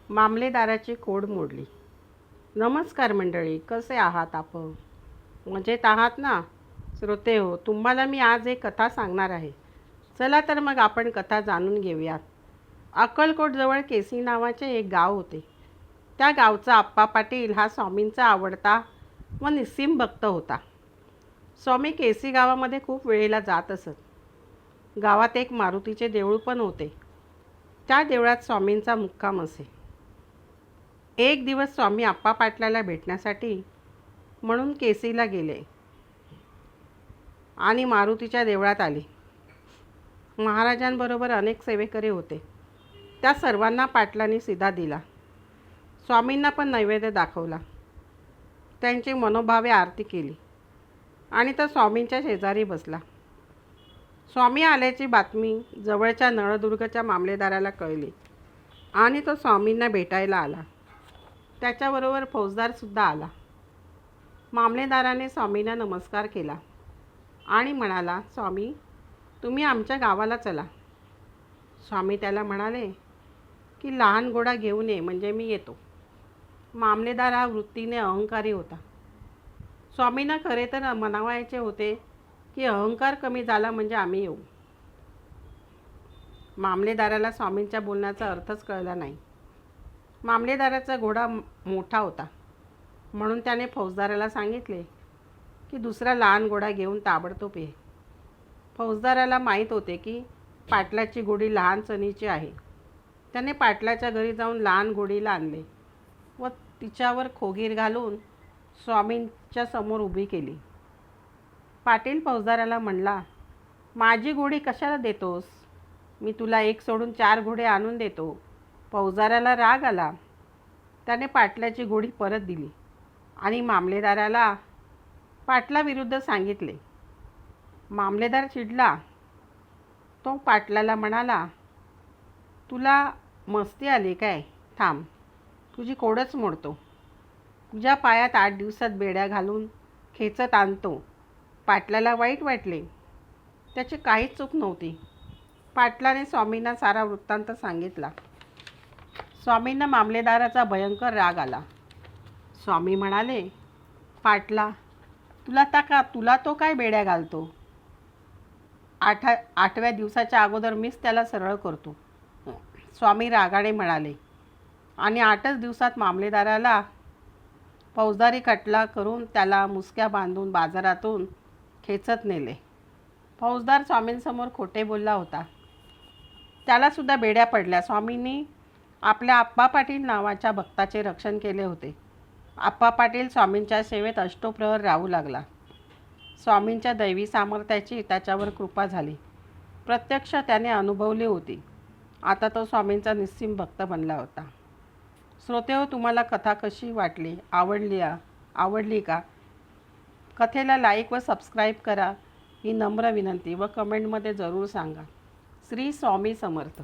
मामलेदाराची code मोडली. नमस्कार मंडळी, कसे आहात आपण? मजेत आहात ना? श्रोते हो, तुम्हाला मी आज एक कथा सांगणार आहे. चला तर मग आपण कथा जाणून घेऊयात. अक्कलकोटजवळ केसी नावाचे एक गाव होते. त्या गावचा आप्पा पाटील हा स्वामींचा आवडता व निस्सीम भक्त होता. स्वामी केसी गावामध्ये खूप वेळेला जात असत. गावात एक मारुतीचे देऊळ पण होते. त्या देवळात स्वामींचा मुक्काम असे. एक दिवस स्वामी आप्पा पाटलाला भेटण्यासाठी म्हणून केसीला गेले आणि मारुतीच्या देवळात आले. महाराजांबरोबर अनेक सेवेकरी होते. त्या सर्वांना पाटलांनी सिधा दिला. स्वामींना पण नैवेद्य दाखवला. त्यांची मनोभावे आरती केली आणि तो स्वामींच्या शेजारी बसला. स्वामी आल्याची बातमी जवळच्या नळदुर्गच्या मामलेदाराला कळली आणि तो स्वामींना भेटायला आला. त्याच्याबरोबर फौजदारसुद्धा आला. मामलेदाराने स्वामींना नमस्कार केला आणि म्हणाला, स्वामी, तुम्ही आमच्या गावाला चला. स्वामी त्याला म्हणाले की लहान घोडा घेऊन ये, म्हणजे मी येतो. मामलेदार हा वृत्तीने अहंकारी होता. स्वामींना खरे तर म्हणावायचे होते की अहंकार कमी झाला म्हणजे आम्ही येऊ. मामलेदाराला स्वामींच्या बोलण्याचा अर्थच कळला नाही. मामलेदाराचा घोडा मोठा होता म्हणून त्याने फौजदाराला सांगितले की दुसरा लहान घोडा घेऊन ताबडतोब ये. फौजदाराला माहीत होते की पाटलाची घोडी लहान चणीची आहे. त्याने पाटलाच्या घरी जाऊन लहान घोडीला आणले व तिच्यावर खोगीर घालून स्वामींच्या समोर उभी केली. पाटील फौजदाराला म्हणला, माझी घोडी कशाला देतोस? मी तुला एक सोडून 4 घोडे आणून देतो. फौजदाराला राग आला. त्याने पाटलाची घोडी परत दिली आणि मामलेदाराला पाटलाविरुद्ध सांगितले. मामलेदार चिडला. तो पाटलाला म्हणाला, तुला मस्ती आली काय? थांब, तुझी कोडच मोडतो. तुझ्या पायात 8 दिवसात बेड्या घालून खेचत आणतो. पाटलाला वाईट वाटले. त्याची काहीच चूक नव्हती. पाटलाने स्वामींना सारा वृत्तांत सांगितला. स्वामींना मामलेदाराचा भयंकर राग आला. स्वामी म्हणाले, पाटला, तुला तो काय बेड्या घालतो? 8व्या दिवसाच्या अगोदर मीच त्याला सरळ करतो. स्वामी रागाने म्हणाले आणि 8च दिवसात मामलेदाराला फौजदारी खटला करून त्याला मुसक्या बांधून बाजारातून खेचत नेले. फौजदार स्वामींसमोर खोटे बोलला होता. त्यालासुद्धा बेड्या पडल्या. स्वामींनी आपल्या आप्पा पाटील नावाच्या भक्ताचे रक्षण केले होते. आप्पा पाटील स्वामींच्या सेवेत अष्टोप्रहर राहू लागला. स्वामींच्या दैवी सामर्थ्याची त्याच्यावर कृपा झाली. प्रत्यक्ष त्याने अनुभवली होती. आता तो स्वामींचा निस्सीम भक्त बनला होता. श्रोतेहो, तुम्हाला कथा कशी वाटली? आवडली का? कथेला लाईक व सबस्क्राईब करा ही नम्र विनंती व कमेंटमध्ये जरूर सांगा. श्री स्वामी समर्थ.